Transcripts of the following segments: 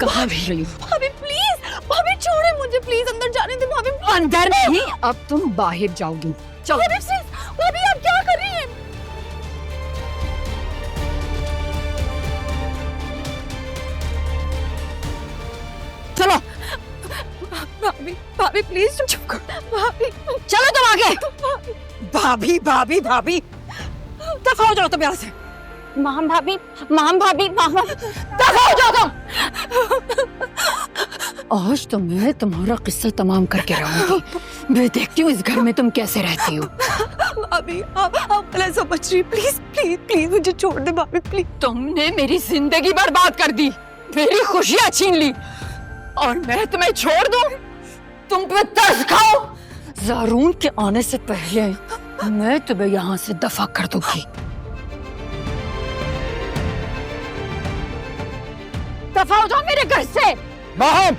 कहाँ भेज रही हो? भाभी प्लीज, भाभी छोड़े मुझे प्लीज, अंदर जाने दे भाभी। अंदर नहीं, अब तुम बाहर जाओगी। चलो। भाभी प्लीज, भाभी आप क्या कर रही हैं? चलो भाभी भाभी प्लीज चुप करो भाभी। चलो तुम आगे। भाभी भाभी भाभी दफा हो जाओ तुम यहाँ से। माम भाभी, माम भाभी, माम दफा हो जाओ तुम। आज तो मैं तुम्हारा किस्सा तमाम करके रहूंगी। मैं देखती हूँ इस घर में तुम कैसे रहती हो। भाभी आप गलत समझ रही, प्लीज प्लीज प्लीज मुझे छोड़ दे भाभी प्लीज। तुमने मेरी जिंदगी बर्बाद कर दी, मेरी खुशियां छीन ली, और मैं तुम्हें छोड़ दूं? तुम पे तरस खाओ। ज़ारून के आने से पहले मैं तुम्हें यहाँ से दफा कर दूंगी। दफा हो जाओ मेरे घर से। माहम,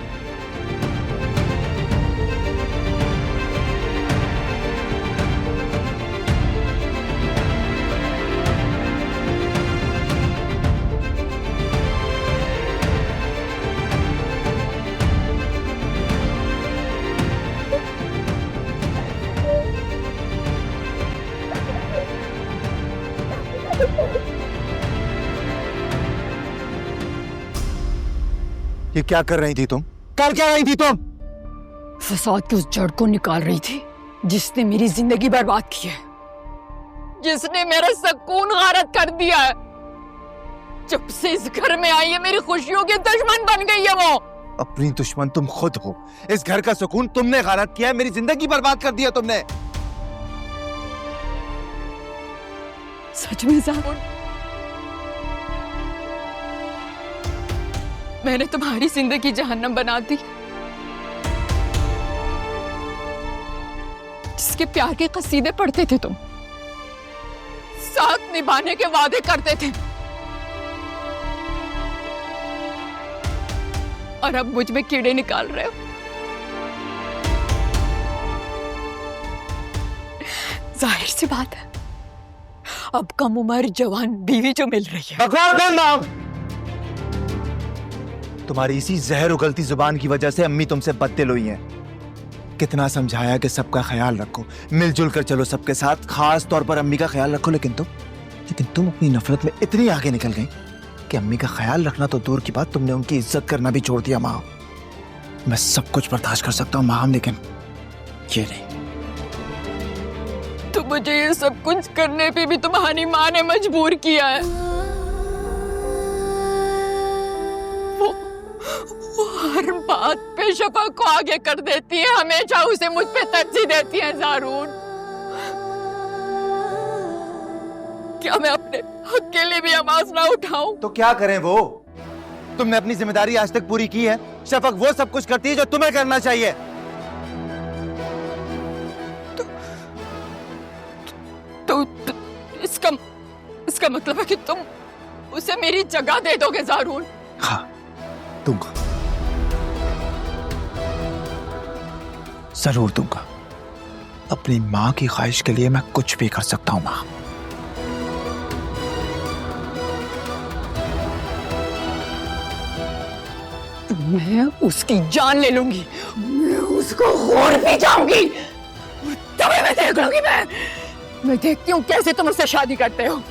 ये क्या कर रही थी तुम? कर क्या रही थी तुम? फसाद की उस जड़ को निकाल रही थी जिसने मेरी जिंदगी बर्बाद की है, जिसने मेरा सुकून गारत कर दिया है। जब से इस घर में आई है मेरी खुशियों की दुश्मन बन गई है वो। अपनी दुश्मन तुम खुद हो। इस घर का सुकून तुमने गारत किया है, मेरी जिंदगी बर्बाद कर दिया तुमने। सच में ज़ारून, मैंने तुम्हारी जिंदगी जहन्नम बना दी। जिसके प्यार के कसीदे पढ़ते थे तुम, साथ निभाने के वादे करते थे, और अब मुझ में कीड़े निकाल रहे हो। जाहिर सी बात है, अब कम उम्र जवान बीवी जो मिल रही है। बकवास बंद नाम। तुम्हारी इसी जहर उगलती जुबान की वजह से अम्मी तुमसे बददिल हुई हैं। कितना समझाया कि सबका ख्याल रखो, मिलजुल कर चलो सबके साथ, खास तौर पर अम्मी का ख्याल रखो, लेकिन तुम अपनी नफरत में इतनी आगे निकल गई कि अम्मी का ख्याल रखना तो दूर की बात, तुमने उनकी इज्जत करना भी छोड़ दिया। माँ, मैं सब कुछ बर्दाश्त कर सकता हूँ माँ, लेकिन ये नहीं। तो मुझे ये सब कुछ करने पे भी तुम्हारी माँ ने मजबूर किया है। वो हर बात पे शफा को आगे कर देती है, हमेशा उसे मुझ पे तरजीह देती है। ज़ारून, क्या मैं अपने हक के लिए भी आवाज ना उठाऊं? तो क्या करें वो? तुमने अपनी जिम्मेदारी आज तक पूरी की है। शफक वो सब कुछ करती है जो तुम्हें करना चाहिए। तो इसका मतलब है कि तुम उसे मेरी जगह दे दोगे ज़ारून? हाँ, दूंगा, जरूर दूंगा। अपनी माँ की ख्वाहिश के लिए मैं कुछ भी कर सकता हूँ माँ। मैं उसकी जान ले लूंगी, मैं उसको खोर भी जाऊंगी, तभी मैं देख लूंगी। मैं देखती हूँ कैसे तुम उससे शादी करते हो।